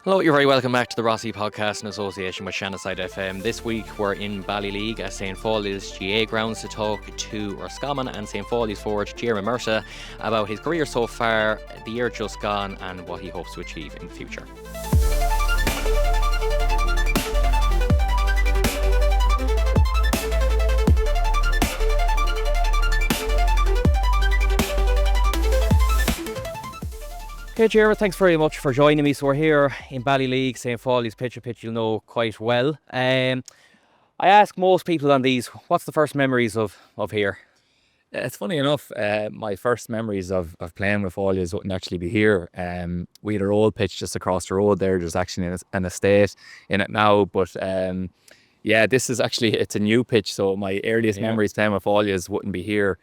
Hello, you're very welcome back to the Rossie Podcast in association with Shannonside FM. This week we're in Ballyleague at St Faithleach GA grounds to talk to Roscommon and St Faithleach forward Diarmuid Murtagh about his career so far, the year just gone, and what he hopes to achieve in the future. Okay, Diarmuid, thanks very much for joining me. So we're here in Ballyleague, St Faithleach pitch, a pitch you'll know quite well. I ask most people on these, what's the first memories of here? It's funny enough, my first memories of playing with Folias wouldn't actually be here. We had our old pitch just across the road there. There's actually an estate in it now, but this is actually, it's a new pitch, so my earliest memories playing with Folias wouldn't be here.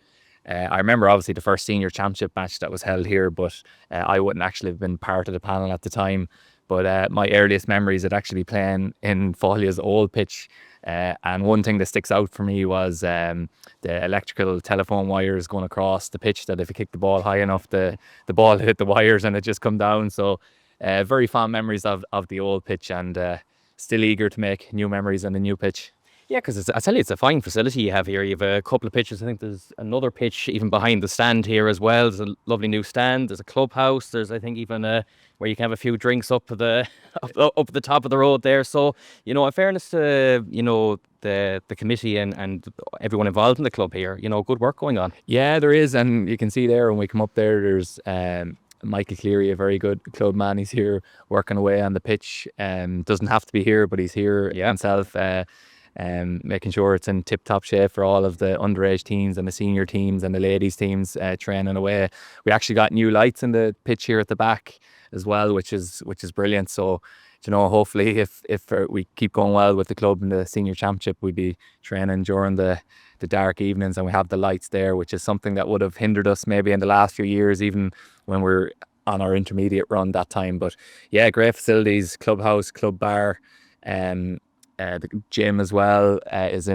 I remember obviously the first senior championship match that was held here, but I wouldn't actually have been part of the panel at the time. But my earliest memories had actually playing in Folia's old pitch. And one thing that sticks out for me was the electrical telephone wires going across the pitch, that if you kick the ball high enough, the ball hit the wires and it just come down. So very fond memories of the old pitch, and still eager to make new memories on the new pitch. Yeah, because I tell you, it's a fine facility you have here. You have a couple of pitches. I think there's another pitch even behind the stand here as well. There's a lovely new stand. There's a clubhouse. There's, I think, even where you can have a few drinks up the top of the road there. So, in fairness to the committee and everyone involved in the club here, good work going on. Yeah, there is, and you can see there when we come up there, there's Michael Cleary, a very good club man. He's here working away on the pitch. Doesn't have to be here, but he's here himself. Making sure it's in tip-top shape for all of the underage teams and the senior teams and the ladies teams training away. We actually got new lights in the pitch here at the back as well, which is brilliant. So, hopefully if we keep going well with the club in the senior championship, we'd be training during the dark evenings, and we have the lights there, which is something that would have hindered us maybe in the last few years, even when we're on our intermediate run that time. But yeah, great facilities, clubhouse, club bar, the gym as well is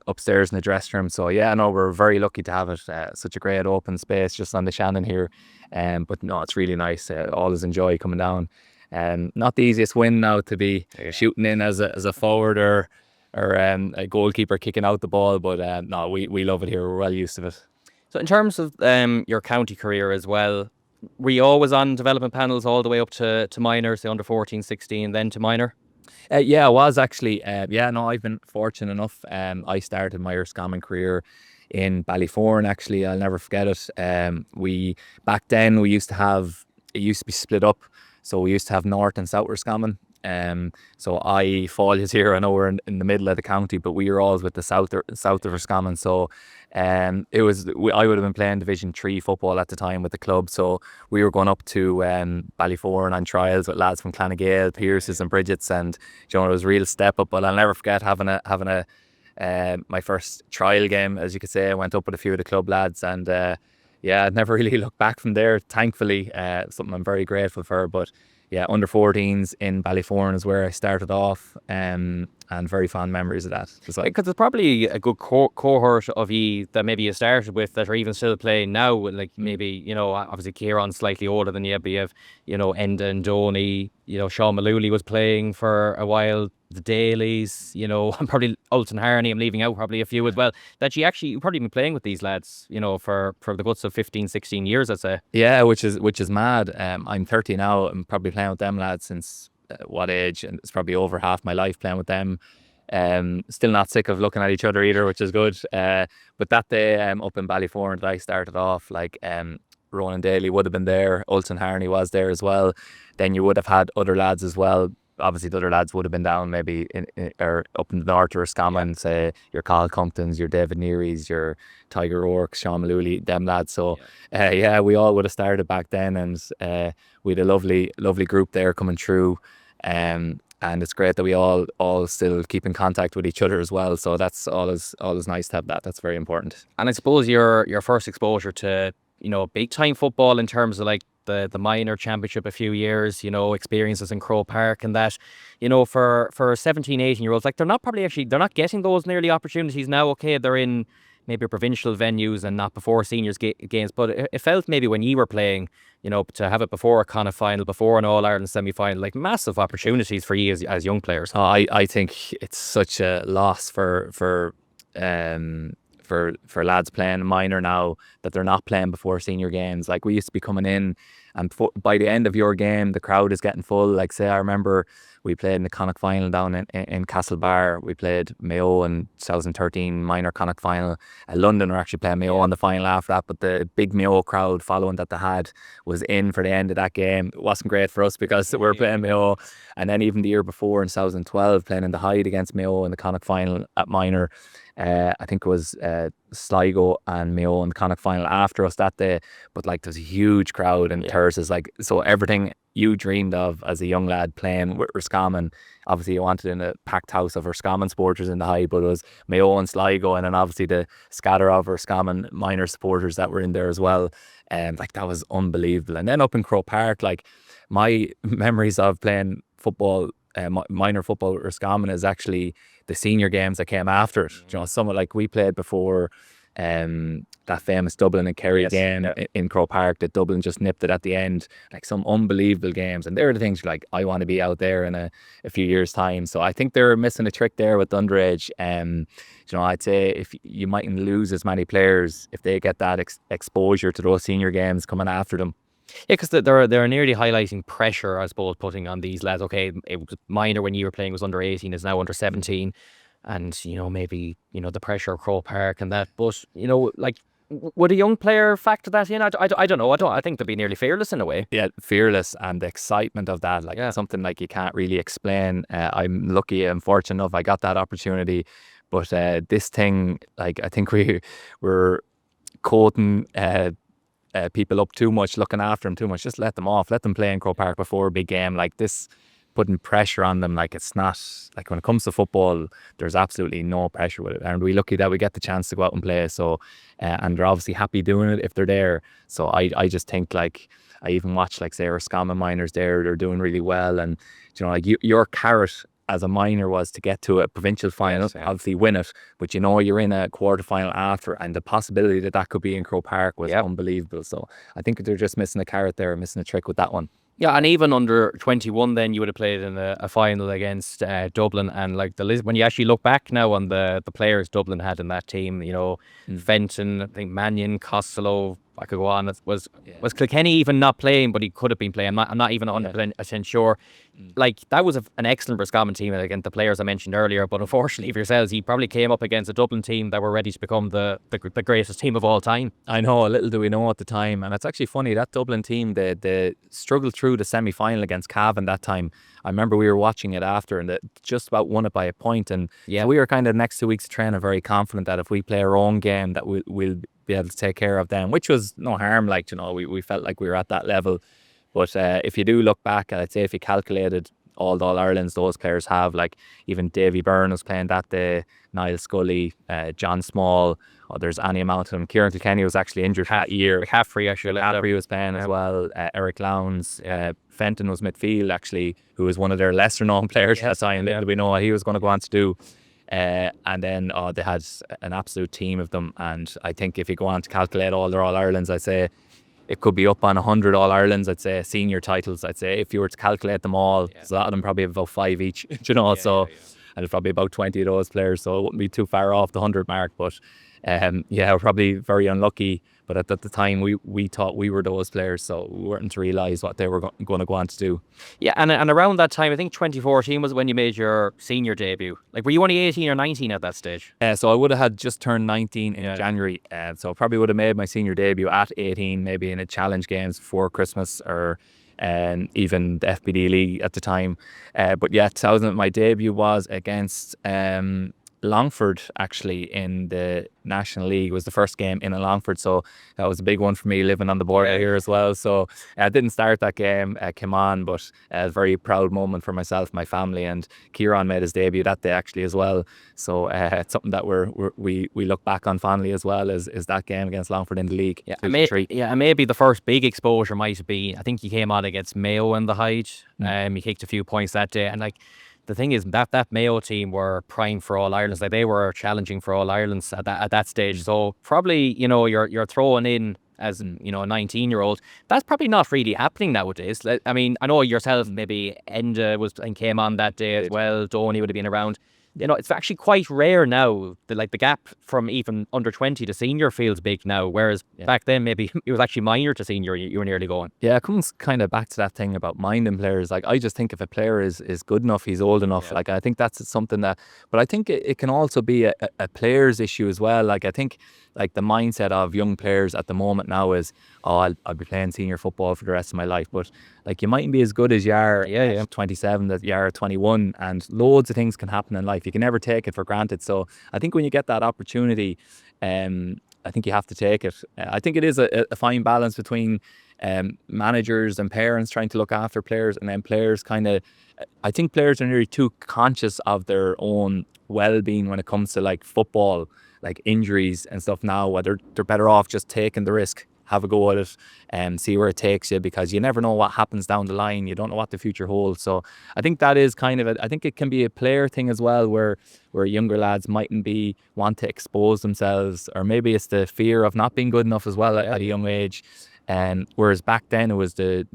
upstairs in the dressing room. So we're very lucky to have it. Such a great open space just on the Shannon here. But no, it's really nice. Always enjoy coming down. Not the easiest win now to be shooting in as a forward or a goalkeeper kicking out the ball. But no, we love it here. We're well used to it. So in terms of your county career as well, were you always on development panels all the way up to minor, say under 14, 16, then to minor? I was actually. I've been fortunate enough. I started my Roscommon career in Ballyforan. Actually, I'll never forget it. Back then it used to be split up. So we used to have North and South Roscommon. So I fall here. I know we're in the middle of the county, but we were always with the south of Roscommon. So I would have been playing Division 3 football at the time with the club. So we were going up to Ballyforan on trials with lads from Clanagale, Pierce's and Bridget's, and it was a real step up. But I'll never forget having my first trial game, as you could say. I went up with a few of the club lads, and I'd never really looked back from there, thankfully. Something I'm very grateful for. But yeah, under 14s in Ballyforan is where I started off, and very fond memories of that. Because there's probably a good cohort of you that maybe you started with that are even still playing now. Like maybe, obviously Kieran's slightly older than you, but you have, Enda and Donny, Sean Malooly was playing for a while, the Dailies, and probably Ulton Harney, I'm leaving out probably a few as well, that you've probably been playing with these lads, for the guts of 15, 16 years, I'd say. Yeah, which is mad. I'm 30 now. I'm probably playing with them lads since what age, and it's probably over half my life playing with them. Still not sick of looking at each other either, which is good. But that day up in Ballyforan that I started off, Ronan Daly would have been there, Ulton Harney was there as well. Then you would have had other lads as well. Obviously the other lads would have been down maybe or up in the north or Roscommon, say your Carl Comptons, your David Neary's, your Tiger O'Rourke, Sean Malooly, them lads. So we all would have started back then, and we had a lovely group there coming through. And it's great that we all still keep in contact with each other as well. So that's always nice to have that. That's very important. And I suppose your first exposure to big time football in terms of the minor championship a few years, experiences in Crow Park and that, for 17, 18 year olds, they're not getting those nearly opportunities now. Okay, they're in maybe provincial venues and not before seniors games. But it felt maybe when you were playing, to have it before a Connacht final, before an All-Ireland semi-final, like massive opportunities for you as young players. I think it's such a loss for lads playing minor now that they're not playing before senior games. Like, we used to be coming in, and by the end of your game, the crowd is getting full. Like, say, I remember we played in the Connacht final down in Castlebar. We played Mayo in 2013 minor Connacht final. London were actually playing Mayo on the final after that, but the big Mayo crowd following that they had was in for the end of that game. It wasn't great for us because we were playing Mayo. And then even the year before in 2012, playing in the Hyde against Mayo in the Connacht final at minor. I think it was Sligo and Mayo in the Connacht final after us that day. But like, there's a huge crowd in Thursdays. Like, so everything you dreamed of as a young lad playing with Roscommon, obviously you wanted in a packed house of Roscommon supporters in the Hyde, but it was Mayo and Sligo, and then obviously the scatter of Roscommon minor supporters that were in there as well. Like, that was unbelievable. And then up in Croke Park, like, my memories of playing football, minor football with Roscommon, is actually the senior games that came after it. Some like, we played before that famous Dublin and Kerry game in Croke Park, that Dublin just nipped it at the end. Like, some unbelievable games, and they're the things you're like, I want to be out there in a few years' time. So I think they're missing a trick there with underage. I'd say if you mightn't lose as many players if they get that exposure to those senior games coming after them. Yeah, because they're nearly highlighting pressure, I suppose, putting on these lads. Okay, it was minor when you were playing was under 18, is now under 17. And, maybe, the pressure of Croke Park and that. But, like, would a young player factor that in? I don't know. I think they'd be nearly fearless in a way. Yeah, fearless, and the excitement of that, like, something like you can't really explain. I'm lucky and fortunate enough I got that opportunity. But this thing, like, I think we were quoting people up too much, looking after them too much. Just let them off, let them play in Croke Park before a big game. Like, this, putting pressure on them, like, it's not, like, when it comes to football, there's absolutely no pressure with it, and we're lucky that we get the chance to go out and play. So and they're obviously happy doing it if they're there. So I just think, like, I even watch, like, say, Roscommon minors there, they're doing really well. And like, your carrot as a minor was to get to a provincial final, obviously win it, but you're in a quarter final after, and the possibility that could be in Croke Park was unbelievable. So I think they're just missing a carrot there, missing a trick with that one. Yeah, and even under 21, then you would have played in a final against Dublin, and like when you actually look back now on the players Dublin had in that team, Fenton, I think Mannion, Costello, I could go on. Was Kilkenny even not playing, but he could have been playing. I'm not even 100% sure. Like, that was an excellent Roscommon team against the players I mentioned earlier, but unfortunately for yourselves, he probably came up against a Dublin team that were ready to become the greatest team of all time. I know, little do we know at the time. And it's actually funny, that Dublin team, they struggled through the semi-final against Cavan that time. I remember we were watching it after, and they just about won it by a point. And so we were kind of next 2 weeks of training very confident that if we play our own game, that we'll be able to take care of them, which was no harm. Like, we felt like we were at that level. But if you do look back, I'd say if you calculated all the All-Irelands those players have, like, even Davy Byrne was playing that day, Niall Scully, John Small, there's any amount of them. Kieran Kilkenny was actually injured that year. Caffrey was playing as well. Eric Lowndes, Fenton was midfield, actually, who was one of their lesser known players at the time. Little we know what he was going to go on to do. And then they had an absolute team of them, and I think if you go on to calculate all their All-Irelands, I'd say it could be up on 100 All-Irelands, I'd say, senior titles. I'd say if you were to calculate them all, a lot of them probably have about 5 each, and it's probably about 20 of those players, so it wouldn't be too far off the 100 mark. But we're probably very unlucky. But at the time, we thought we were those players, so we weren't to realise what they were going to go on to do. Yeah, and around that time, I think 2014 was when you made your senior debut. Like, were you only 18 or 19 at that stage? So I would have had just turned 19 in January. So I probably would have made my senior debut at 18, maybe in a challenge games before Christmas, or even the FBD League at the time. But yeah, 2000, my debut was against Longford, actually, in the National League. It was the first game in Longford, so that was a big one for me, living on the border here as well. So I didn't start that game, came on, but a very proud moment for myself, my family, and Kieran made his debut that day actually as well. So it's something that we look back on fondly as well, is that game against Longford in the league. And maybe the first big exposure might have been, I think you came on against Mayo in the Hyde. You kicked a few points that day, and like, the thing is that Mayo team were prime for All Irelands. Like they were challenging for All Irelands at that stage. So probably, you know, you're throwing in as, you know, a 19-year-old. That's probably not really happening nowadays. I mean, I know yourself, maybe Enda was and came on that day as well. Donny would have been around. You know, it's actually quite rare now. The gap from even under 20 to senior feels big now, whereas back then maybe it was actually minor to senior you were nearly going. Yeah, it comes kind of back to that thing about minding players. Like, I just think if a player is good enough, he's old enough. Like, I think that's something that, but I think it can also be a player's issue as well. Like, I think like the mindset of young players at the moment now is, oh, I'll be playing senior football for the rest of my life. But like, you mightn't be as good as you are at 27 that you are at 21, and loads of things can happen in life. You can never take it for granted. So I think when you get that opportunity, I think you have to take it. I think it is a fine balance between managers and parents trying to look after players, and then players I think players are nearly too conscious of their own well-being when it comes to like football, like injuries and stuff now, whether they're better off just taking the risk, have a go at it, and see where it takes you, because you never know what happens down the line. You don't know what the future holds. So I think that is kind of I think it can be a player thing as well, where younger lads mightn't want to expose themselves, or maybe it's the fear of not being good enough as well at a young age. Whereas back then it was the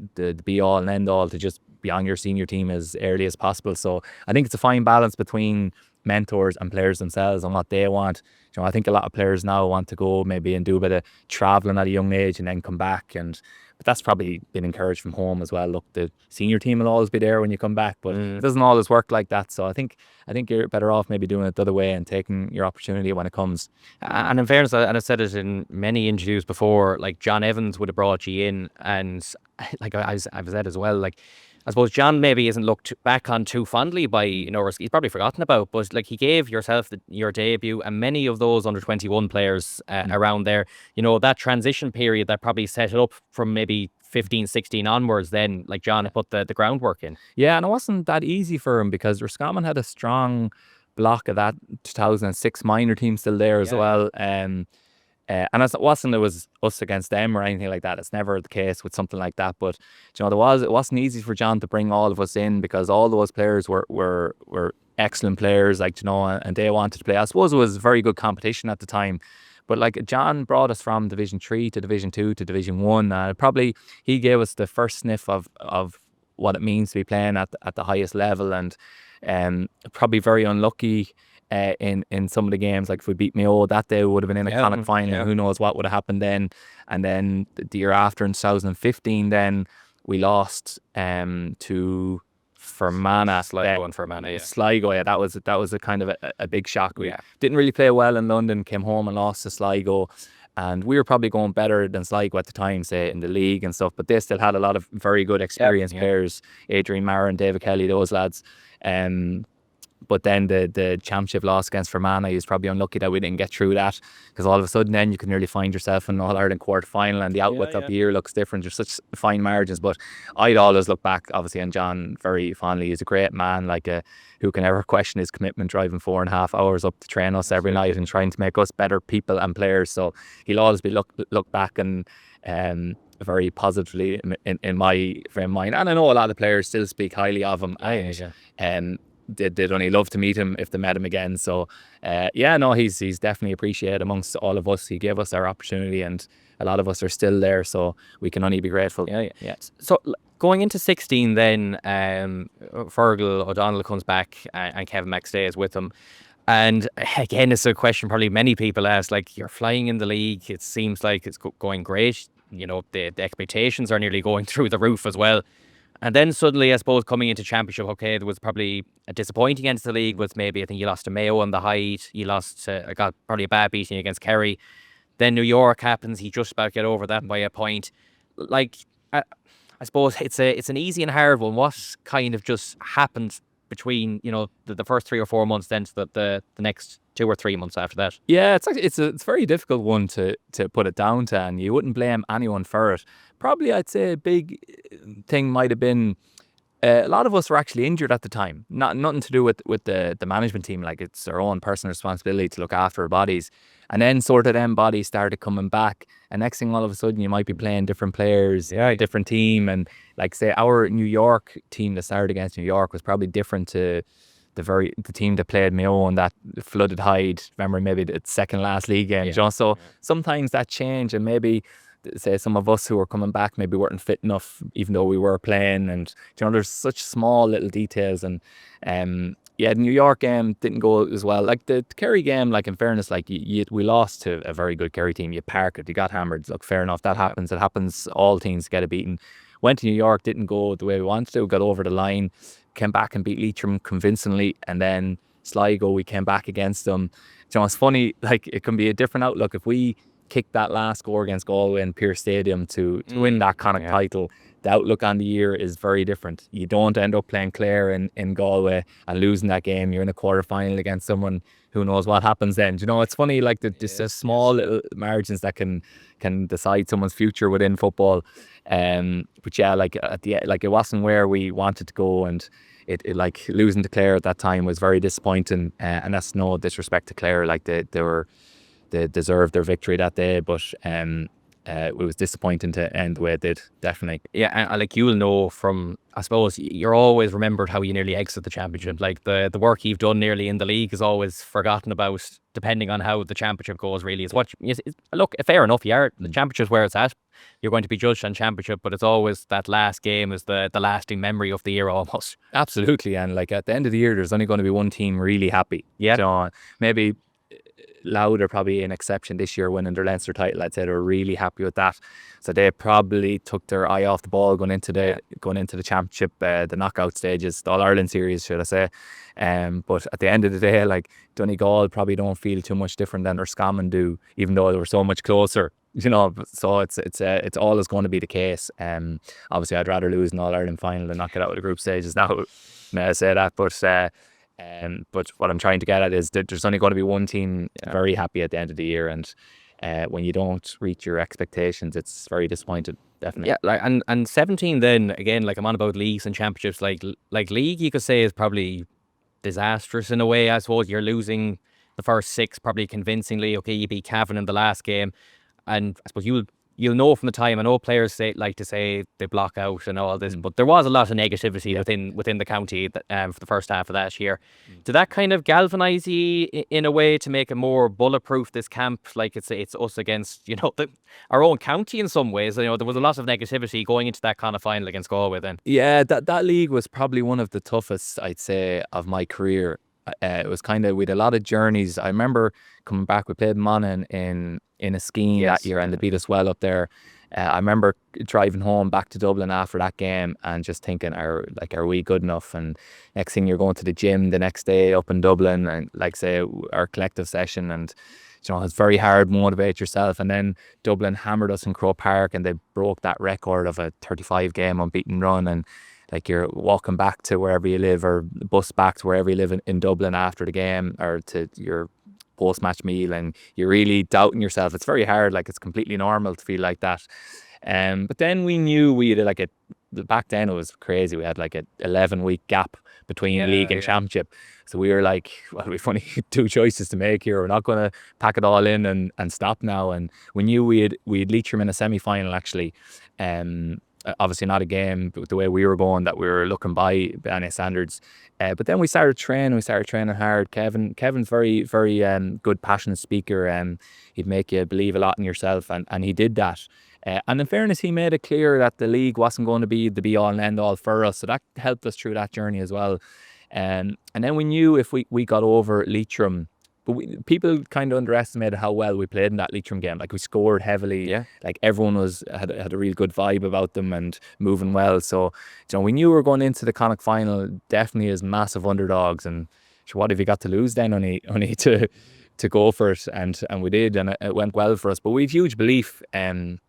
be all and end all to just be on your senior team as early as possible. So I think it's a fine balance between mentors and players themselves and what they want. You know, I think a lot of players now want to go maybe and do a bit of travelling at a young age and then come back, but that's probably been encouraged from home as well. Look, the senior team will always be there when you come back, but it doesn't always work like that. So I think you're better off maybe doing it the other way and taking your opportunity when it comes. And in fairness, and I've said it in many interviews before, like John Evans would have brought you in, and like I've said as well, like I suppose John maybe isn't looked back on too fondly by, you know, he's probably forgotten about, but like he gave yourself your debut, and many of those under 21 players around there, you know, that transition period that probably set it up from maybe 15, 16 onwards, then like John put the groundwork in. Yeah, and it wasn't that easy for him, because Roscommon had a strong block of that 2006 minor team still there as well. And it wasn't it was us against them or anything like that. It's never the case with something like that. But you know, it wasn't easy for John to bring all of us in, because all those players were excellent players, like, you know, and they wanted to play. I suppose it was very good competition at the time. But like, John brought us from Division 3 to Division 2 to Division 1. Probably he gave us the first sniff of what it means to be playing at the highest level, and probably very unlucky in some of the games. Like if we beat Mayo that day, we would have been in a Connacht final. Who knows what would have happened then. And then the year after, in 2015, then we lost to Fermanagh. Sligo, yeah, that was a kind of a big shock. We didn't really play well in London, came home and lost to Sligo. And we were probably going better than Sligo at the time, say, in the league and stuff. But they still had a lot of very good experienced players. Adrian Maher and David Kelly, those lads. But then the championship loss against Fermanagh, he was probably unlucky that we didn't get through that, because all of a sudden then you can nearly find yourself in an All-Ireland quarter-final, and the outlook of the year looks different. There's such fine margins. But I'd always look back, obviously, on John very fondly. He's a great man, like who can ever question his commitment, driving 4.5 hours up to train us every night and trying to make us better people and players. So he'll always be look back and very positively in my frame of mind. And I know a lot of the players still speak highly of him. They'd only love to meet him if they met him again. So he's definitely appreciated amongst all of us. He gave us our opportunity, and a lot of us are still there, so we can only be grateful. So going into 16 then, Fergal O'Donnell comes back, and Kevin Mack stays with him. And again, it's a question probably many people ask, like, you're flying in the league, it seems like it's going great, you know, the expectations are nearly going through the roof as well. And then suddenly, I suppose, coming into championship, okay, there was probably a disappointing against the league with maybe, I think you lost to Mayo on the height. You got probably a bad beating against Kerry. Then New York happens. He just about get over that by a point. Like, I suppose it's an easy and hard one. What kind of just happened between, you know, the first 3 or 4 months then to the next 2 or 3 months after that? Yeah, it's a very difficult one to put it down to, and you wouldn't blame anyone for it. Probably I'd say a big thing might have been a lot of us were actually injured at the time. Nothing to do with the management team. Like, it's our own personal responsibility to look after our bodies. And then sort of them bodies started coming back. And next thing, all of a sudden, you might be playing different players, different team, and like say our New York team that started against New York was probably different to the team that played Mayo and that flooded Hyde. Remember, maybe the second last league game. So sometimes that change, and maybe say some of us who were coming back maybe weren't fit enough, even though we were playing. And there's such small little details. And the New York game didn't go as well. Like the Kerry game, like in fairness, like we lost to a very good Kerry team. You park it, you got hammered. Look, fair enough, that happens. It happens. All teams get beaten. Went to New York, didn't go the way we wanted to. Got over the line, came back and beat Leitrim convincingly, and then Sligo, we came back against them. It's funny, like it can be a different outlook if we kicked that last score against Galway in Pearse Stadium to win that Connacht title. The outlook on the year is very different. You don't end up playing Clare in Galway and losing that game. You're in a quarter-final against someone, who knows what happens then. It's funny, like just small little margins that can decide someone's future within football. But yeah, like at the like it wasn't where we wanted to go, and it like losing to Clare at that time was very disappointing. And that's no disrespect to Clare, like they deserved their victory that day, but it was disappointing to end the way it did, definitely. Yeah, and like you'll know from, I suppose, you're always remembered how you nearly exit the championship. Like the work you've done nearly in the league is always forgotten about, depending on how the championship goes, really. Look, fair enough, the championship's where it's at. You're going to be judged on championship, but it's always that last game is the lasting memory of the year almost. Absolutely, and like at the end of the year, there's only going to be one team really happy. Yeah. Maybe Louth are probably an exception this year, winning their Leinster title. I'd say they're really happy with that. So they probably took their eye off the ball going into the championship, the knockout stages, the All Ireland series, should I say. But at the end of the day, like Donegal probably don't feel too much different than Roscommon do, even though they were so much closer. So it's always going to be the case. Obviously, I'd rather lose an All Ireland final than not get out of the group stages now. May I say that? But what I'm trying to get at is that there's only going to be one team very happy at the end of the year, and when you don't reach your expectations, it's very disappointing, definitely. Yeah, like and 17 then again, like I'm on about leagues and championships. Like league, you could say is probably disastrous in a way. I suppose you're losing the first 6 probably convincingly. Okay, you beat Cavan in the last game, and I suppose you'll know from the time. I know players like to say they block out and all this, but there was a lot of negativity within the county for the first half of that year. Did that kind of galvanise you in a way to make it more bulletproof, this camp? Like it's us against our own county in some ways. There was a lot of negativity going into that kind of final against Galway then. Yeah, that league was probably one of the toughest, I'd say, of my career. It was kind of, we had a lot of journeys. I remember coming back, we played Monaghan in a scheme that year, and they beat us well up there. I remember driving home back to Dublin after that game and just thinking, are we good enough? And next thing, you're going to the gym the next day up in Dublin, and like say our collective session, and it's very hard to motivate yourself. And then Dublin hammered us in Croke Park, and they broke that record of a 35 game unbeaten run. And like you're walking back to wherever you live, or bus back to wherever you live in Dublin after the game, or to your post-match meal, and you're really doubting yourself. It's very hard. Like it's completely normal to feel like that. But then we knew we had back then it was crazy. We had like a 11-week gap between league and championship. So we were like, well, we've only 2 choices to make here. We're not going to pack it all in and stop now. And we knew we had Leitrim in a semi-final actually. Obviously not a game the way we were going that we were looking by any standards. But then we started training hard. Kevin's very, very good, passionate speaker. He'd make you believe a lot in yourself, and he did that. And in fairness, he made it clear that the league wasn't going to be the be-all and end-all for us. So that helped us through that journey as well. And then we knew if we got over Leitrim, but people kind of underestimated how well we played in that Leitrim game. Like we scored heavily. Yeah. Like everyone had a real good vibe about them and moving well. So we knew we were going into the Connacht final definitely as massive underdogs. And what have you got to lose then? Only to go for it, and we did, and it went well for us. But we've huge belief. And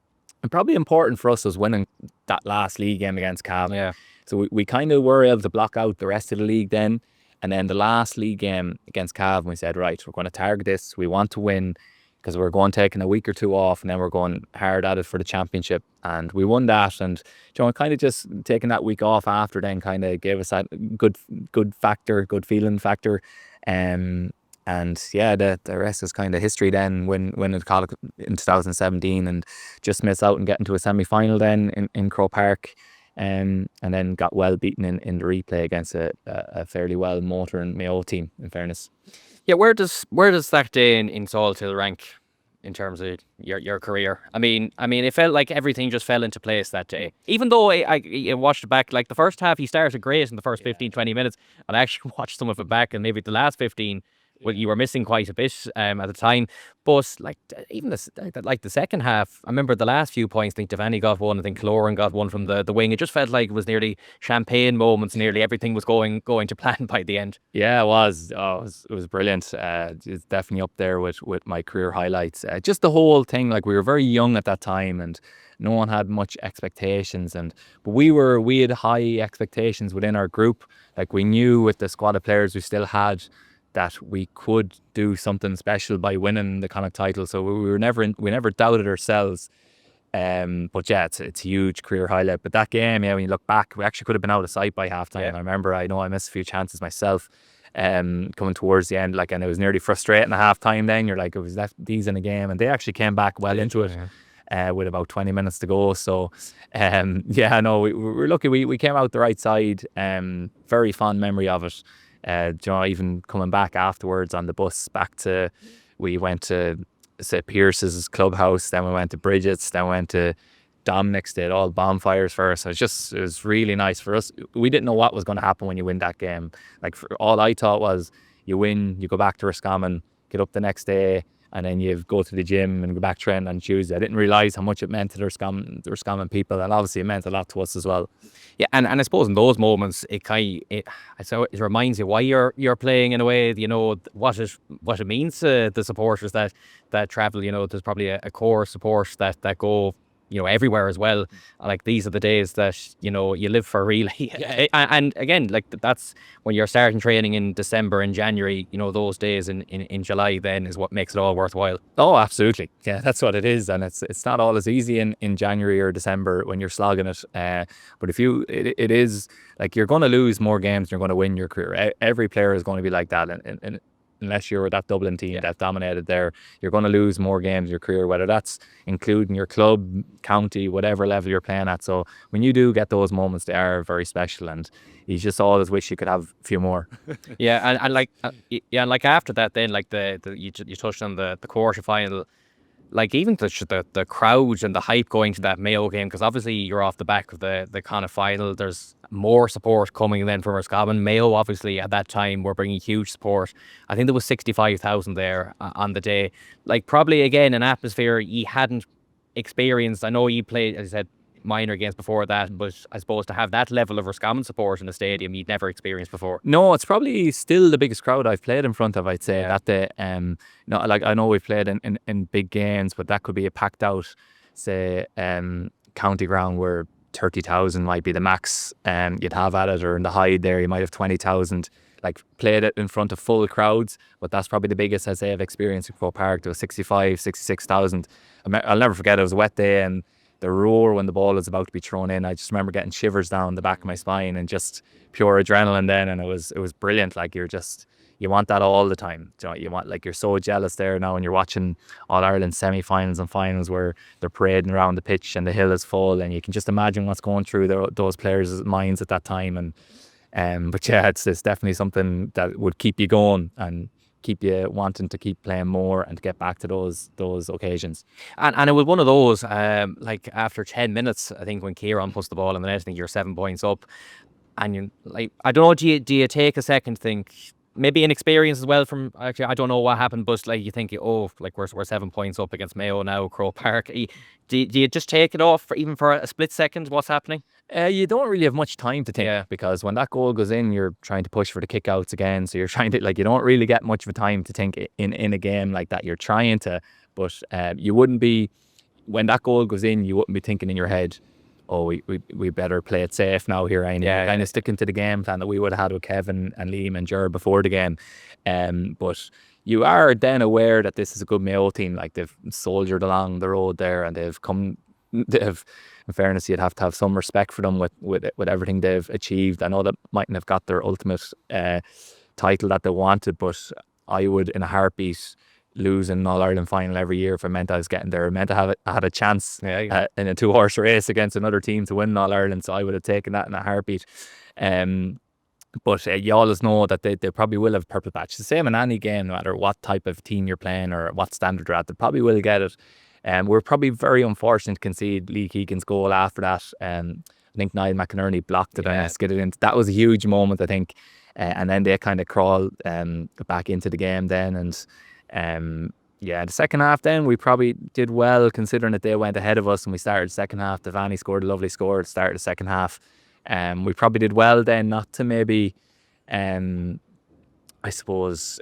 probably important for us was winning that last league game against Cavan. Yeah. So we kind of were able to block out the rest of the league then. And then the last league game against Cavan, we said, right, we're going to target this. We want to win because we're going taking a week or 2 off, and then we're going hard at it for the championship. And we won that. And kind of just taking that week off after then kind of gave us that good feeling factor. And yeah, the rest is kind of history then. When it called in 2017 and just missed out and getting to a semi-final then in Croke Park. and then got well beaten in the replay against a fairly well motoring Mayo team, in fairness. Yeah, where does that day in Salthill rank in terms of your career? I mean, it felt like everything just fell into place that day. Even though I watched it back, like the first half, he started great in the first 15, 20 minutes, and I actually watched some of it back, and maybe the last 15, well, you were missing quite a bit at the time. But like even the second half, I remember the last few points. I think Devaney got one. I think Cloran got one from the wing. It just felt like it was nearly champagne moments. Nearly everything was going to plan by the end. Yeah, it was. Oh, it was brilliant. It's definitely up there with my career highlights. Just the whole thing. Like, we were very young at that time, and no one had much expectations. But we had high expectations within our group. Like, we knew with the squad of players we still had that we could do something special by winning the Connacht title. So we never doubted ourselves. But yeah, it's a huge career highlight. But that game, yeah, when you look back, we actually could have been out of sight by half time. Yeah. I know I missed a few chances myself coming towards the end, like, and it was nearly frustrating at half time. Then you're like, it was left these in a game, and they actually came back well into it. With about 20 minutes to go. So yeah, no, we're lucky we came out the right side. Very fond memory of it. Even coming back afterwards on the bus we went to St Pierce's clubhouse, then we went to Bridget's, then we went to Dominic's, did all bonfires for us. It was really nice for us. We didn't know what was going to happen when you win that game. Like, all I thought was, you win, you go back to Roscommon, get up the next day, and then you go to the gym and go back training on Tuesday. I didn't realise how much it meant to the Roscommon people, and obviously it meant a lot to us as well. Yeah, and I suppose in those moments, it reminds you why you're playing, in a way. You know what it means to the supporters that travel. You know, there's probably a core support that go, you know, everywhere as well. Like, these are the days that, you know, you live for, really. Yeah. And again, like, that's when you're starting training in December and January. You know, those days in July then is what makes it all worthwhile. Oh, absolutely. Yeah, that's what it is. And it's not all as easy in January or December when you're slogging it. But it is, like, you're going to lose more games than you're going to win your career. Every player is going to be like that. And unless you're that Dublin team that dominated there, you're going to lose more games in your career, whether that's including your club, county, whatever level you're playing at. So when you do get those moments, they are very special, and you just always wish you could have a few more. Yeah, and like after that, then, like you touched on the quarter final. Like, even the crowd and the hype going to that Mayo game, because obviously you're off the back of the kind of final. There's more support coming then from Roscommon. Mayo, obviously, at that time, were bringing huge support. I think there was 65,000 there on the day. Like, probably, again, an atmosphere you hadn't experienced. I know you played, as I said, minor games before that, but I suppose to have that level of Roscommon support in a stadium you'd never experienced before. No, it's probably still the biggest crowd I've played in front of, I'd say, that day. No, like, I know we've played in big games, but that could be a packed out, say, county ground where 30,000 might be the max you'd have at it, or in the Hyde there you might have 20,000. Like, played it in front of full crowds, but that's probably the biggest I'd say I've experienced in Croke Park. There was 66,000. I'll never forget, it was a wet day, and the roar when the ball was about to be thrown in, I just remember getting shivers down the back of my spine, and just pure adrenaline then, and it was brilliant. Like, you want that all the time. You want, like, you're so jealous there now when you're watching All-Ireland semi-finals and finals where they're parading around the pitch and the hill is full, and you can just imagine what's going through those players' minds at that time. But yeah, it's definitely something that would keep you going and keep you wanting to keep playing more and to get back to those occasions. And it was one of those, like, after 10 minutes, I think, when Kieran puts the ball in the net, I think you're 7 points up, and you, like, I don't know, do you take a second to think, maybe inexperience as well from, actually, I don't know what happened, but, like, you think, oh, like, we're 7 points up against Mayo now, Croke Park. Do you just take it off even for a split second, what's happening? You don't really have much time to think, because when that goal goes in, you're trying to push for the kickouts again. So you're trying to, like, you don't really get much of a time to think in a game like that. You're trying to, but you wouldn't be, when that goal goes in, you wouldn't be thinking in your head, oh, we better play it safe now here. Kind of sticking to the game plan that we would have had with Kevin and Liam and Ger before the game. But you are then aware that this is a good Mayo team. Like, they've soldiered along the road there, and in fairness, you'd have to have some respect for them with everything they've achieved. I know that mightn't have got their ultimate title that they wanted, but I would, in a heartbeat, losing All Ireland final every year for meant I was getting there. It meant I had a chance Yeah. in a 2-horse race against another team to win All Ireland, so I would have taken that in a heartbeat. But you always know that they probably will have purple patch. The same in any game, no matter what type of team you're playing or what standard you're at, they probably will get it. We're probably very unfortunate to concede Lee Keegan's goal after that. I think Niall McInerney blocked it and skidded in. That was a huge moment, I think. And then they kind of crawled back into the game then. And the second half then, we probably did well considering that they went ahead of us and we started the second half. Devaney scored a lovely score at the start of the second half. We probably did well then not to maybe, I suppose,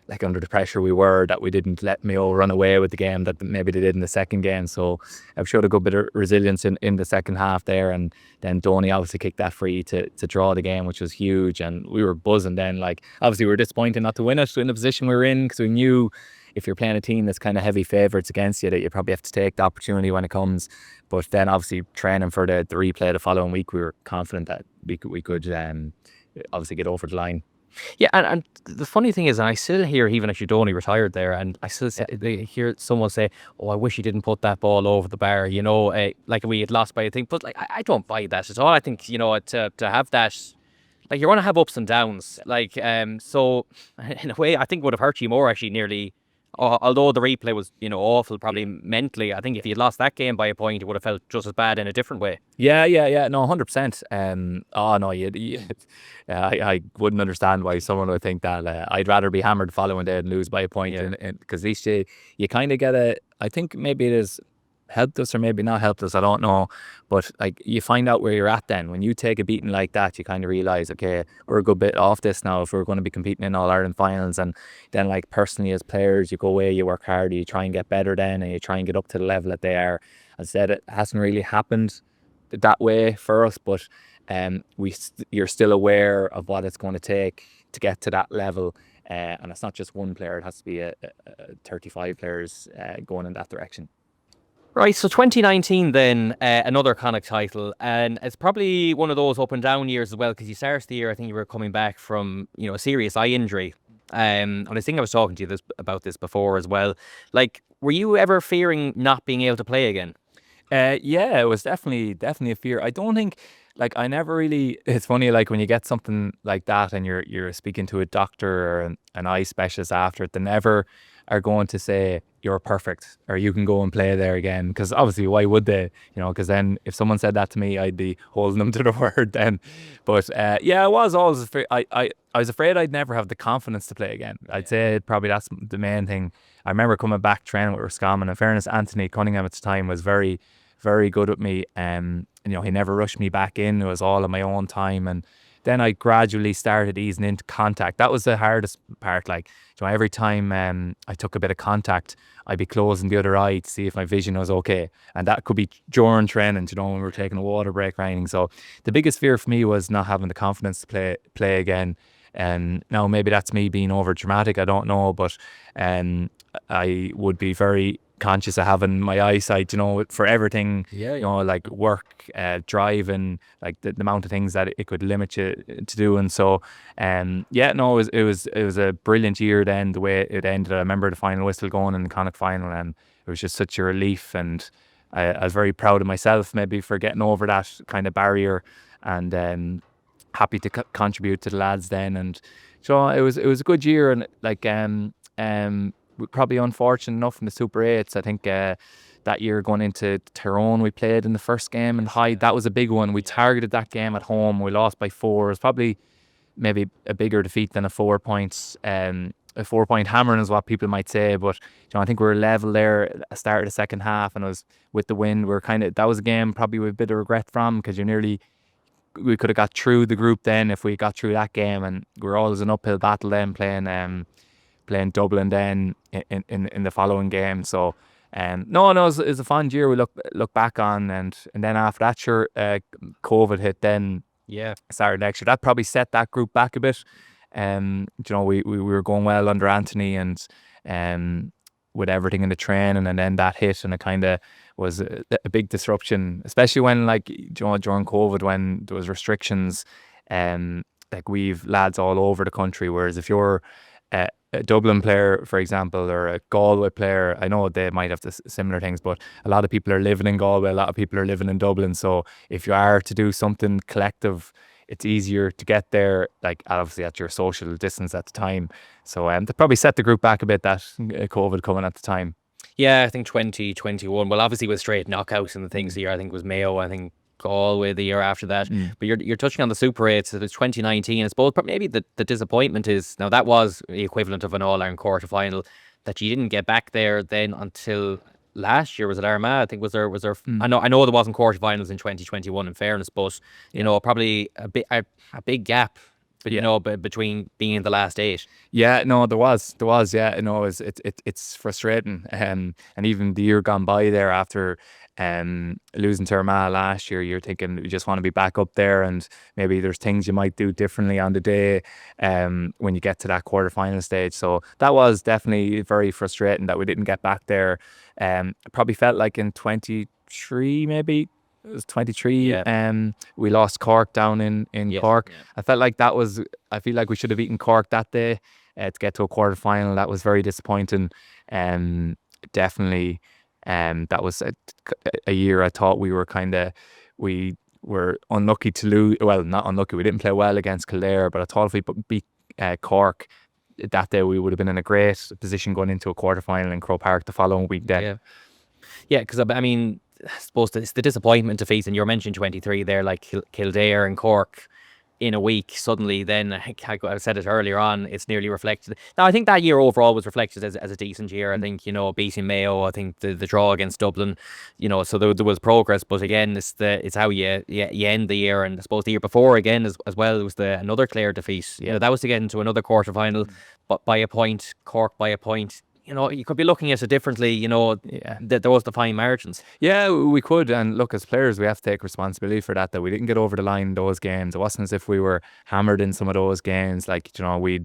like under the pressure we were, that we didn't let Mayo run away with the game that maybe they did in the second game. So I've showed a good bit of resilience in the second half there, and then Donny obviously kicked that free to draw the game, which was huge, and we were buzzing then. Like, obviously we were disappointed not to win it in the position we were in, because we knew if you're playing a team that's kind of heavy favourites against you, that you probably have to take the opportunity when it comes. But then obviously training for the replay the following week, we were confident that we could obviously get over the line. Yeah, and the funny thing is, and I still hear, even actually Donny retired there, and I still they hear someone say, "Oh, I wish he didn't put that ball over the bar." You know, like we had lost by a thing. But like, I don't buy that at all. I think, you know, to have that, like, you're going to have ups and downs. Like, so in a way, I think it would have hurt you more actually. Nearly, although the replay was, you know, awful, probably mentally. I think if you'd lost that game by a point, it would have felt just as bad in a different way. Yeah, no, 100%. Oh no, I wouldn't understand why someone would think that. I'd rather be hammered the following day and lose by a point, because at least you kind of get I think maybe it is helped us or maybe not helped us, I don't know, but like, you find out where you're at then. When you take a beating like that, you kind of realise, okay, we're a good bit off this now if we're going to be competing in All Ireland finals. And then, like, personally as players, you go away, you work hard, you try and get better then, and you try and get up to the level that they are. As I said, it hasn't really happened that way for us, but you're still aware of what it's going to take to get to that level, and it's not just one player, it has to be a 35 players going in that direction. Right, so 2019 then, another Connacht title, and it's probably one of those up and down years as well, because you started the year, I think you were coming back from, you know, a serious eye injury, and I think I was talking to you about this before as well. Like, were you ever fearing not being able to play again? Yeah, it was definitely a fear. I don't think, like, I never really. It's funny, like, when you get something like that and you're speaking to a doctor or an eye specialist after it, they never are going to say you're perfect or you can go and play there again. Because obviously, why would they? You know, because then if someone said that to me, I'd be holding them to the word then. But yeah, I was always afraid. I was afraid I'd never have the confidence to play again. I'd say probably that's the main thing. I remember coming back training with Roscommon. In fairness, Anthony Cunningham at the time was very, very good with me. You know, he never rushed me back in. It was all on my own time. And then I gradually started easing into contact. That was the hardest part. Like, you know, every time I took a bit of contact, I'd be closing the other eye to see if my vision was okay. And that could be during training, you know, when we were taking a water break or anything. So the biggest fear for me was not having the confidence to play again. And now maybe that's me being over dramatic, I don't know, but I would be very conscious of having my eyesight, you know, for everything, you know, like work, driving, like the amount of things that it could limit you to do. And so, no, it was a brilliant year then, the way it ended. I remember the final whistle going in the Connacht final, and it was just such a relief. And I was very proud of myself, maybe, for getting over that kind of barrier, and happy to contribute to the lads then. And so it was a good year. And like, probably unfortunate enough in the Super 8s. I think that year going into Tyrone, we played in the first game in Hyde. That was a big one. We targeted that game at home. We lost by 4. It was probably maybe a bigger defeat than a 4 points. A 4-point hammering is what people might say, but you know, I think we were level there at the start of the second half, and it was with the wind. That was a game probably with a bit of regret from, because we could have got through the group then if we got through that game, and we were always an uphill battle then playing Dublin then in the following game. So no, it was a fun year we look back on. And then after that, sure, COVID hit then. Yeah, Started next year. That probably set that group back a bit. You know, we were going well under Anthony, and with everything in the training, and then that hit, and it kind of was a big disruption, especially when, like, you know, during COVID, when there was restrictions, like, we've lads all over the country, whereas if you're a Dublin player, for example, or a Galway player, I know they might have similar things, but a lot of people are living in Galway, a lot of people are living in Dublin. So if you are to do something collective, it's easier to get there, like obviously at your social distance at the time. So they probably set the group back a bit, that COVID coming at the time. Yeah, I think 2021. Well, obviously with straight knockouts and the things here, I think it was Mayo. I think Galway the year after that. But you're touching on the Super 8s. It's 2019. I suppose maybe the disappointment is, now that was the equivalent of an All-Ireland quarter final, that you didn't get back there then until last year. Was it Armagh? I think was there. I know there wasn't quarterfinals in 2021. In fairness, but you know, probably a big gap. But you know, between being in the last 8. Yeah, no, there was. Yeah, you know, it's frustrating. And even the year gone by there after losing to Armagh last year, you're thinking you just want to be back up there, and maybe there's things you might do differently on the day when you get to that quarterfinal stage. So that was definitely very frustrating that we didn't get back there. It probably felt like in 23 maybe. It was 23. We lost Cork down in Cork. Yeah. I felt like I feel like we should have beaten Cork that day to get to a quarter final. That was very disappointing. Definitely. That was a year I thought we were unlucky to lose. Well, not unlucky. We didn't play well against Kildare, but I thought if we beat Cork that day, we would have been in a great position going into a quarter final in Croke Park the following week. Then. Yeah, because I mean, I suppose it's the disappointment of facing. You mentioned 23 there, like Kildare and Cork in a week. Suddenly, then I said it earlier on, it's nearly reflected. Now, I think that year overall was reflected as a decent year. I think, you know, beating Mayo, I think the draw against Dublin, you know, so there was progress. But again, it's how you end the year. And I suppose the year before again as well was another Clare defeat. You know, that was to get into another quarter final, but by a point, Cork by a point. You know, you could be looking at it differently, you know, that there was the fine margins. Yeah, we could. And look, as players, we have to take responsibility for that we didn't get over the line in those games. It wasn't as if we were hammered in some of those games. Like, you know, we'd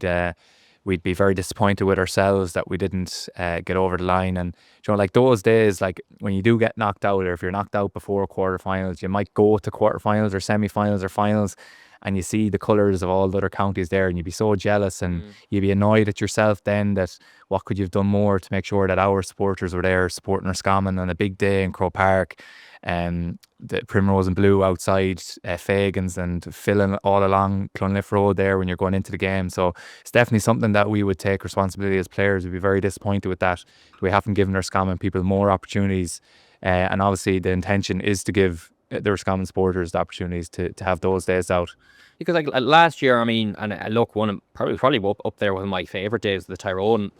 be very disappointed with ourselves that we didn't get over the line. And, you know, like those days, like when you do get knocked out, or if you're knocked out before quarterfinals, you might go to quarterfinals or semi-finals or finals, and you see the colours of all the other counties there, and you'd be so jealous, and you'd be annoyed at yourself then that what could you have done more to make sure that our supporters were there supporting Roscommon on a big day in Croke Park, the Primrose and Blue outside Fagan's and filling all along Clonliffe Road there when you're going into the game. So it's definitely something that we would take responsibility as players. We'd be very disappointed with that. We haven't given Roscommon people more opportunities, and obviously the intention is to give the Roscommon supporters the opportunities to have those days out. Because like last year, I mean, and look, probably up there with my favourite days, the Tyrone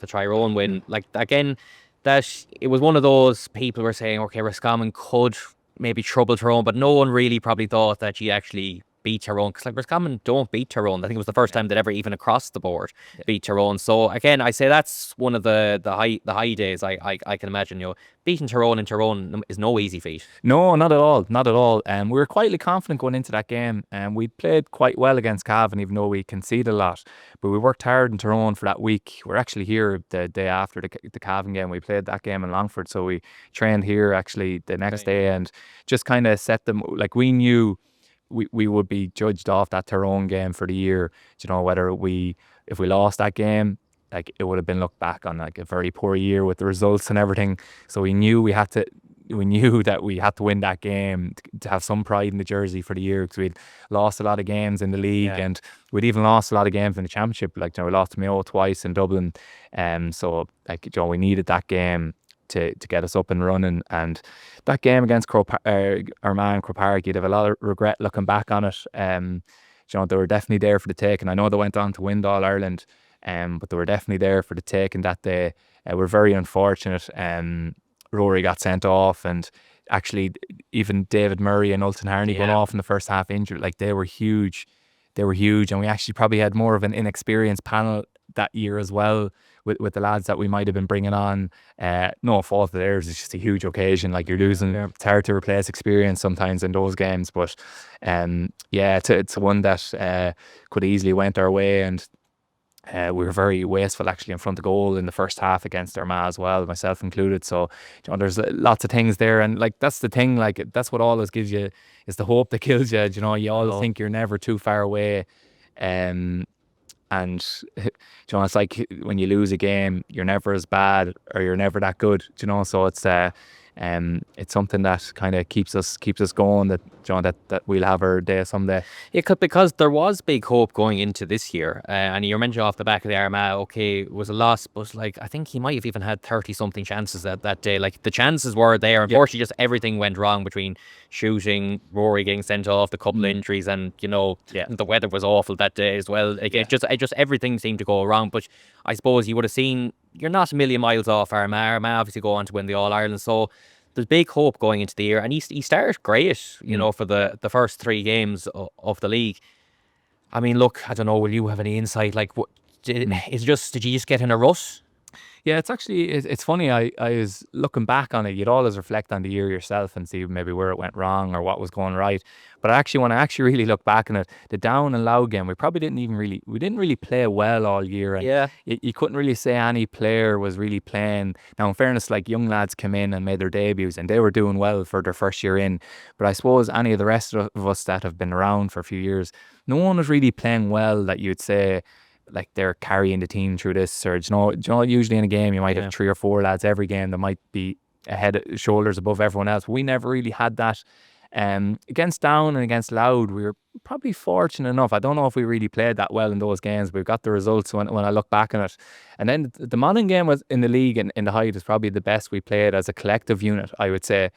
win. Like again, that it was one of those people were saying, okay, Roscommon could maybe trouble Tyrone, but no one really probably thought that you actually beat Tyrone, because like Roscommon don't beat Tyrone. I think it was the first time that ever even across the board beat Tyrone. So again, I say that's one of the high days. I can imagine, you know, beating Tyrone in Tyrone is no easy feat. No, not at all. We were quietly confident going into that game, and we played quite well against Cavan, even though we conceded a lot. But we worked hard in Tyrone for that week. We're actually here the day after the Cavan game. We played that game in Longford, so we trained here actually the next day, and just kind of set them, like we knew we would be judged off that Tyrone game for the year. You know, if we lost that game, like it would have been looked back on like a very poor year with the results and everything. So we knew that we had to win that game to have some pride in the jersey for the year, because we'd lost a lot of games in the league, and we'd even lost a lot of games in the championship. Like, you know, we lost to Mayo twice in Dublin, so like, you know, we needed that game to get us up and running. And that game against Armagh and Croke Park, you'd have a lot of regret looking back on it. You know, they were definitely there for the take, and I know they went on to win All Ireland, but they were definitely there for the take. And that day, we're very unfortunate. Rory got sent off, and actually even David Murray and Ultan Harney going off in the first half injured. Like, they were huge, and we actually probably had more of an inexperienced panel that year as well, with the lads that we might have been bringing on. No fault of theirs, it's just a huge occasion. Like, you're losing, it's hard to replace experience sometimes in those games. But it's one that could easily went our way, and we were very wasteful actually in front of goal in the first half against Armagh as well, myself included. So, you know, there's lots of things there, and like that's the thing, like that's what always gives you, is the hope that kills you. You know, you always think you're never too far away, and and it's like when you lose a game, you're never as bad or you're never that good. So it's something that kind of keeps us going. That that we'll have our day someday. Yeah, because there was big hope going into this year, and you mentioned off the back of the Armagh, okay, it was a loss, but like I think he might have even had 30-something chances that day. Like the chances were there. Unfortunately, just everything went wrong between shooting, Rory getting sent off, the couple injuries, and the weather was awful that day as well. Like it just everything seemed to go wrong. But I suppose you would have seen you're not a million miles off Armagh. Armagh obviously go on to win the All Ireland, so there's big hope going into the year, and he started great, for the first 3 games of the league. I mean, look, I don't know, will you have any insight? Like, did you just get in a rut? Yeah, it's actually, it's funny. I was looking back on it. You'd always reflect on the year yourself and see maybe where it went wrong or what was going right. But when I actually really look back on it, the Down and Louth game, we probably didn't really play well all year. And you couldn't really say any player was really playing. Now, in fairness, like young lads came in and made their debuts and they were doing well for their first year in. But I suppose any of the rest of us that have been around for a few years, no one was really playing well that you'd say, like they're carrying the team through this surge. Usually in a game you might have 3 or 4 lads every game that might be shoulders above everyone else. We never really had that. Against Down and against Louth, we were probably fortunate enough. I don't know if we really played that well in those games, but we got the results when I look back on it. And then the Monaghan game was in the league and in the height is probably the best we played as a collective unit, I would say.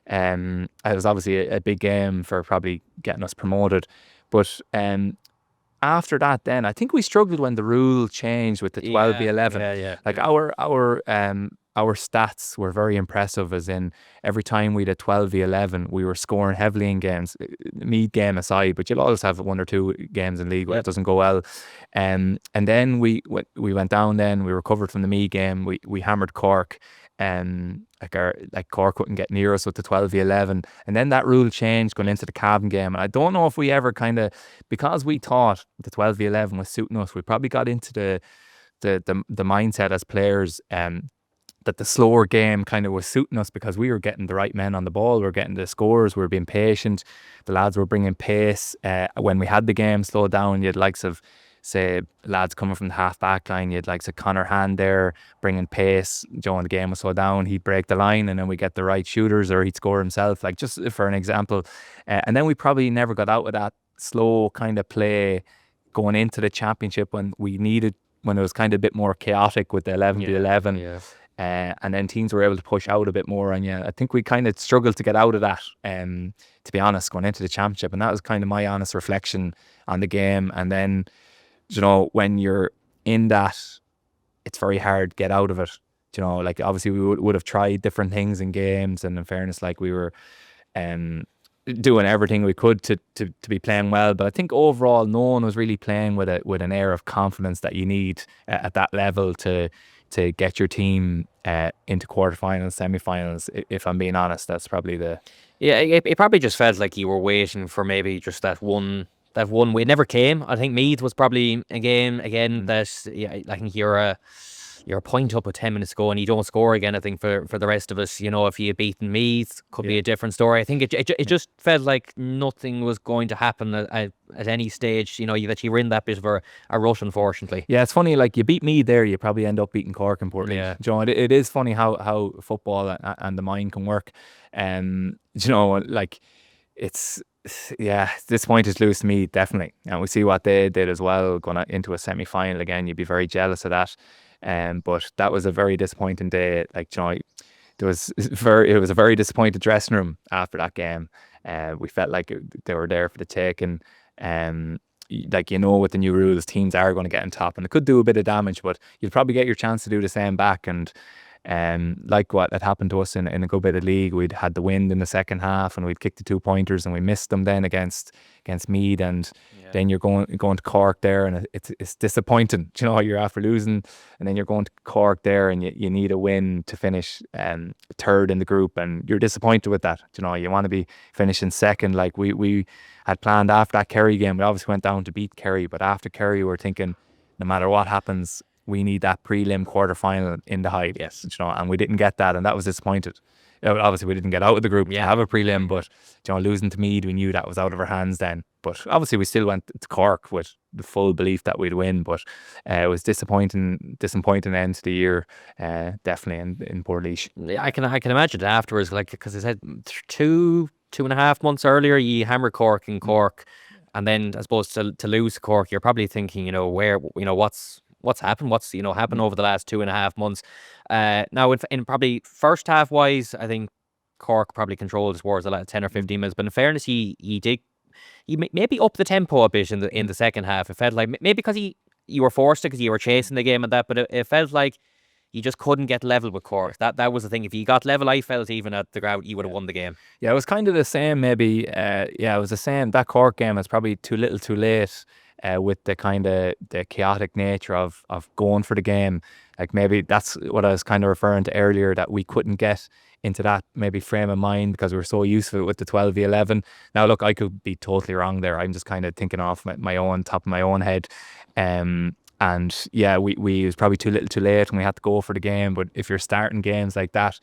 It was obviously a big game for probably getting us promoted, but after that, then I think we struggled when the rule changed with the 12v11. Like our stats were very impressive, as in every time we did 12v11, we were scoring heavily in games, Meath game aside, but you'll always have 1 or 2 games in league where it doesn't go well. And then we went down. Then we recovered from the Meath game. We hammered Cork. Cork couldn't get near us with the 12v11, and then that rule changed going into the Cavan game. And I don't know if we ever because we thought the 12v11 was suiting us, we probably got into the mindset as players that the slower game kind of was suiting us because we were getting the right men on the ball, we were getting the scores, we were being patient, the lads were bringing pace. When we had the game slowed down, you had likes of, say, lads coming from the half-back line, you'd like Conor Hand there bringing pace. When the game was so down, he'd break the line and then we get the right shooters, or he'd score himself, like just for an example. And then we probably never got out of that slow kind of play going into the championship when it was kind of a bit more chaotic with the 11v11. And then teams were able to push out a bit more. And I think we kind of struggled to get out of that, to be honest, going into the championship. And that was kind of my honest reflection on the game. And then when you're in that, it's very hard to get out of it. Like obviously we would have tried different things in games, and in fairness, like we were doing everything we could to be playing well. But I think overall, no one was really playing with an air of confidence that you need at that level to get your team into quarterfinals, semi-finals. If I'm being honest, that's probably it probably just felt like you were waiting for maybe just that one win. Never came. I think Meath was probably a game again that I think you're a point up with 10 minutes to go and you don't score again. I think for the rest of us, if you had beaten Meath, could be a different story. I think it just felt like nothing was going to happen at any stage. That you were in that bit of a rush, unfortunately. Yeah, it's funny. Like you beat Meath there, you probably end up beating Cork in Portland. Yeah, it is funny how football and the mind can work. Like it's. Yeah, this point is loose to me, definitely. And we see what they did as well, going into a semi-final again. You'd be very jealous of that. But that was a very disappointing day. Like, it was a very disappointed dressing room after that game. We felt like they were there for the taking. With the new rules, teams are going to get on top, and it could do a bit of damage, but you'll probably get your chance to do the same back. And like what had happened to us in a good bit of league, we'd had the wind in the second half and we'd kicked the 2-pointers and we missed them then against Meath, and then you're going to Cork there, and it's disappointing. You're after losing, and then you're going to Cork there and you need a win to finish third in the group, and you're disappointed with that. You want to be finishing second. Like we had planned after that Kerry game. We obviously went down to beat Kerry, but after Kerry we're thinking, no matter what happens, we need that prelim quarterfinal in the height. Yes. And we didn't get that, and that was disappointed. Obviously, we didn't get out of the group to have a prelim, but losing to Meath, we knew that was out of our hands then. But obviously, we still went to Cork with the full belief that we'd win. But it was disappointing end to the year, definitely in Portlaoise. I can imagine afterwards, like, because I said 2.5 months earlier, you hammered Cork in Cork, and then I suppose to lose Cork, you're probably thinking, where, what's happened, happened over the last 2.5 months. Now in probably first half wise, I think Cork probably controlled towards the last 10 or 15 minutes. But in fairness, he maybe up the tempo a bit in the second half. It felt like maybe because you were forced to, because you were chasing the game and that, but it felt like you just couldn't get level with Cork. That was the thing. If you got level, I felt, even at the ground, you would have won the game. Yeah, it was kind of the same maybe. It was the same. That Cork game was probably too little too late, with the kind of the chaotic nature of going for the game. Like, maybe that's what I was kind of referring to earlier, that we couldn't get into that maybe frame of mind because we were so used to it with the 12v11. Now, look, I could be totally wrong there. I'm just kind of thinking off my own top of my own head. And yeah, we was probably too little too late and we had to go for the game. But if you're starting games like that,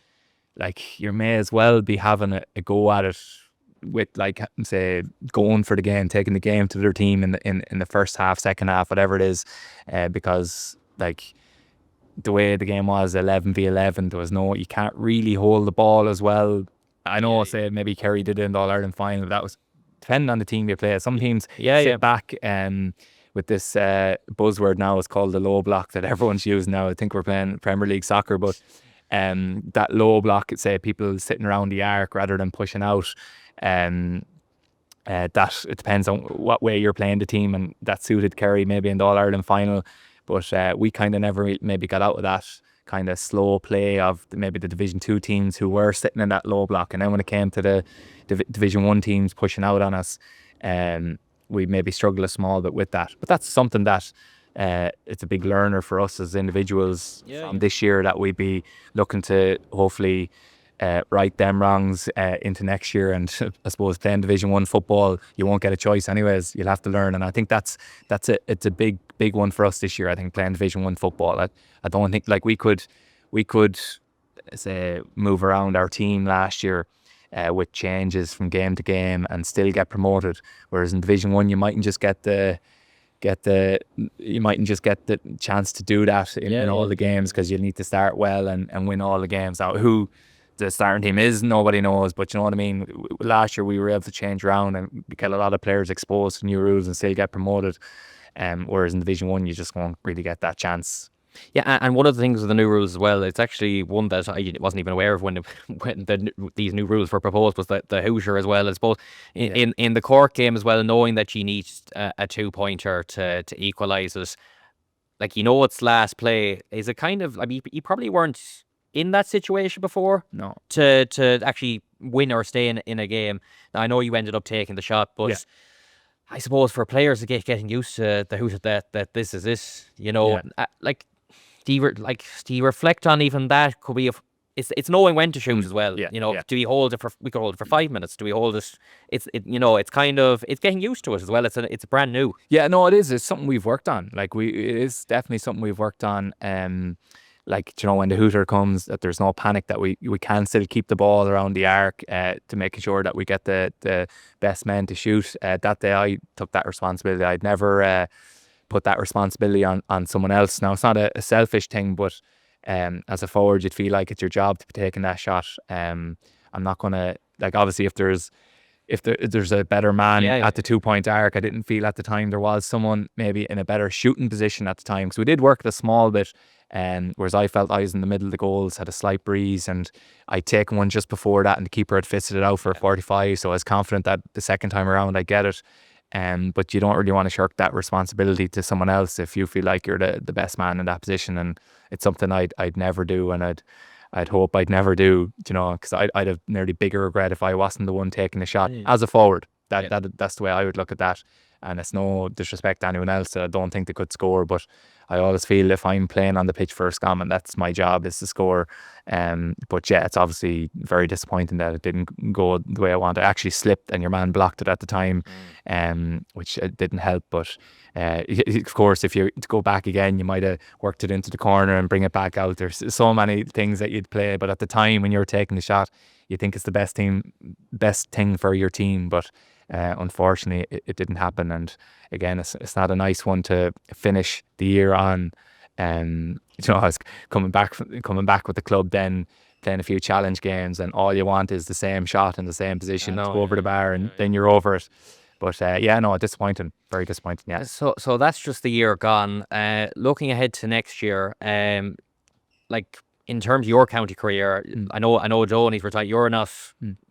like, you may as well be having a go at it with, like, say, going for the game, taking the game to their team in the first half, second half, whatever it is, because, like, the way the game was 11v11, there was you can't really hold the ball as well. I know, say maybe Kerry did it in the All-Ireland final. That was depending on the team you play. Some teams sit back with this buzzword now, it's called the low block that everyone's using now. I think we're playing Premier League soccer, but that low block, say people sitting around the arc rather than pushing out, that it depends on what way you're playing the team, and that suited Kerry maybe in the All-Ireland final. But we kind of never maybe got out of that kind of slow play of maybe the Division 2 teams who were sitting in that low block. And then when it came to the Division 1 teams pushing out on us, we maybe struggled a small bit with that. But that's something that it's a big learner for us as individuals from this year, that we'd be looking to hopefully right them wrongs into next year. And I suppose playing Division 1 football, you won't get a choice anyways. You'll have to learn. And I think that's it. It's a big one for us this year. I think playing Division 1 football. I don't think, like, we could say move around our team last year with changes from game to game and still get promoted. Whereas in Division 1, you mightn't just get the chance to do that in all the games, because you need to start well and win all the games. Now, who the starting team is, nobody knows, but you know what I mean. Last year we were able to change around and get a lot of players exposed to new rules and still get promoted. Whereas in Division 1, you just won't really get that chance. Yeah, and one of the things with the new rules as well, it's actually one that I wasn't even aware of when these new rules were proposed, was the Hoosier as well. I suppose in the Cork game as well, knowing that you need a 2-pointer to equalise it, like, it's last play. Is it kind of, I mean, you probably weren't in that situation before, no, to actually win or stay in a game. Now, I know you ended up taking the shot, but I suppose for players to getting used to the Hoosier, that this is it, like, do you reflect on even that? Could be it's knowing when to shoot as well. Do we hold it we could hold it for 5 minutes? Do we hold it? It's kind of, it's getting used to it as well. It's brand new. Yeah, no, it is. It's something we've worked on. Like, it is definitely something we've worked on. Like, when the Hooter comes, that there's no panic, that we can still keep the ball around the arc, to making sure that we get the best men to shoot. That day I took that responsibility. I'd never put that responsibility on someone else. Now, it's not a selfish thing, but as a forward, you'd feel like it's your job to be taking that shot. I'm not gonna, like, obviously if there's a better man at the 2-point arc, I didn't feel at the time there was someone maybe in a better shooting position at the time, because we did work it a small bit, whereas I felt I was in the middle of the goals, had a slight breeze, and I'd taken one just before that and the keeper had fisted it out for a 45, so I was confident that the second time around I'd get it. But you don't really want to shirk that responsibility to someone else if you feel like you're the best man in that position, and it's something I'd never do, and I'd hope I'd never do, because I'd have nearly bigger regret if I wasn't the one taking the shot as a forward. That's the way I would look at that. and it's no disrespect to anyone else that I don't think they could score, but I always feel if I'm playing on the pitch for Roscommon, that's my job, is to score. But yeah, it's obviously very disappointing that it didn't go the way I wanted. I actually slipped and your man blocked it at the time, which didn't help. But of course, if you to go back again, you might have worked it into the corner and bring it back out. There's so many things that you'd play, but at the time when you're taking the shot, you think it's the best thing for your team. But unfortunately, it didn't happen. And again, it's not a nice one to finish the year on. I was coming back with the club, then playing a few challenge games, and all you want is the same shot in the same position to go over the bar, and then you're over it. But disappointing, very disappointing. Yeah. So that's just the year gone. Looking ahead to next year, like in terms of your county career, I know Joe, and he's retired. You're not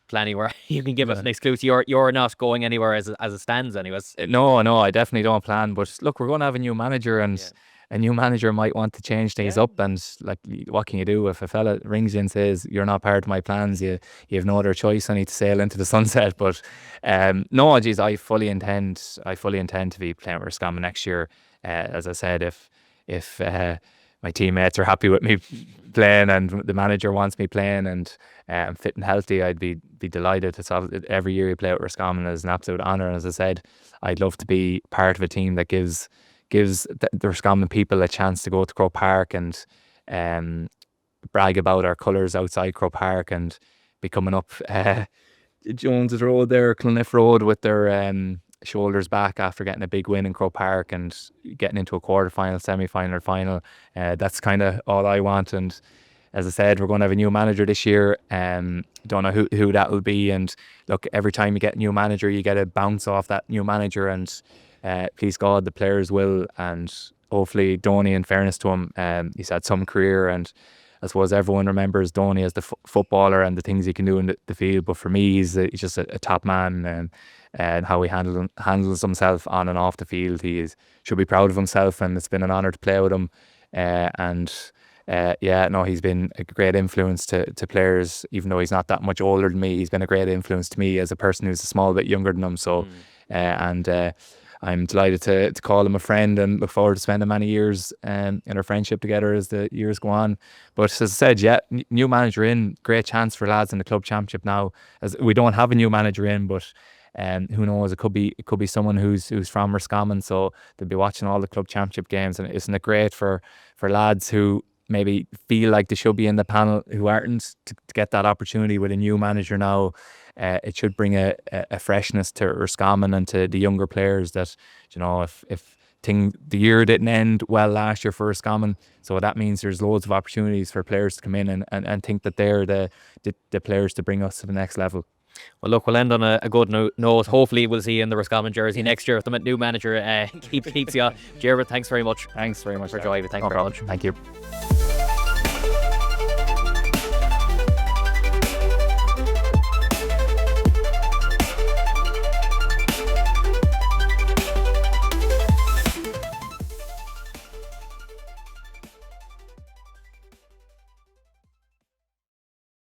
planning where you can give us an exclusive. You're not going anywhere as it stands, anyways. No, I definitely don't plan. But look, we're going to have a new manager, and a new manager might want to change things up. And like, what can you do if a fella rings you and says you're not part of my plans? You have no other choice. I need to sail into the sunset. But no, geez, I fully intend to be playing with Roscommon next year. As I said, if my teammates are happy with me playing and the manager wants me playing and I'm fit and healthy, I'd be delighted. It's every year you play with Roscommon is an absolute honour. And as I said, I'd love to be part of a team that gives the Roscommon people a chance to go to Croke Park and brag about our colours outside Croke Park, and be coming up Jones's Road there, Cloniff Road, with their shoulders back after getting a big win in Croke Park and getting into a quarter-final, semi-final or final. That's kind of all I want. And as I said, we're going to have a new manager this year. Don't know who that will be. And look, every time you get a new manager, you get a bounce off that new manager, and please God, the players will. And hopefully Donny, in fairness to him, he's had some career, and I suppose everyone remembers Donny as the footballer and the things he can do in the field. But for me, he's just a top man, and how he handles himself on and off the field. Should be proud of himself, and it's been an honour to play with him. He's been a great influence to players, even though he's not that much older than me. He's been a great influence to me as a person who's a small bit younger than him. So, I'm delighted to call him a friend, and look forward to spending many years in our friendship together as the years go on. But as I said, new manager in, great chance for lads in the club championship now. As we don't have a new manager in, but who knows? It could be someone who's from Roscommon, so they'll be watching all the club championship games. And isn't it great for lads who maybe feel like they should be in the panel who aren't, to get that opportunity with a new manager now? It should bring a freshness to Roscommon and to the younger players that, if the year didn't end well last year for Roscommon, so that means there's loads of opportunities for players to come in and think that they're the players to bring us to the next level. Well, look, we'll end on a good note. Hopefully we'll see you in the Roscommon jersey next year if the new manager keeps you on. Diarmuid, thanks very much. Thanks very much for joining. Thanks very much. Thank you.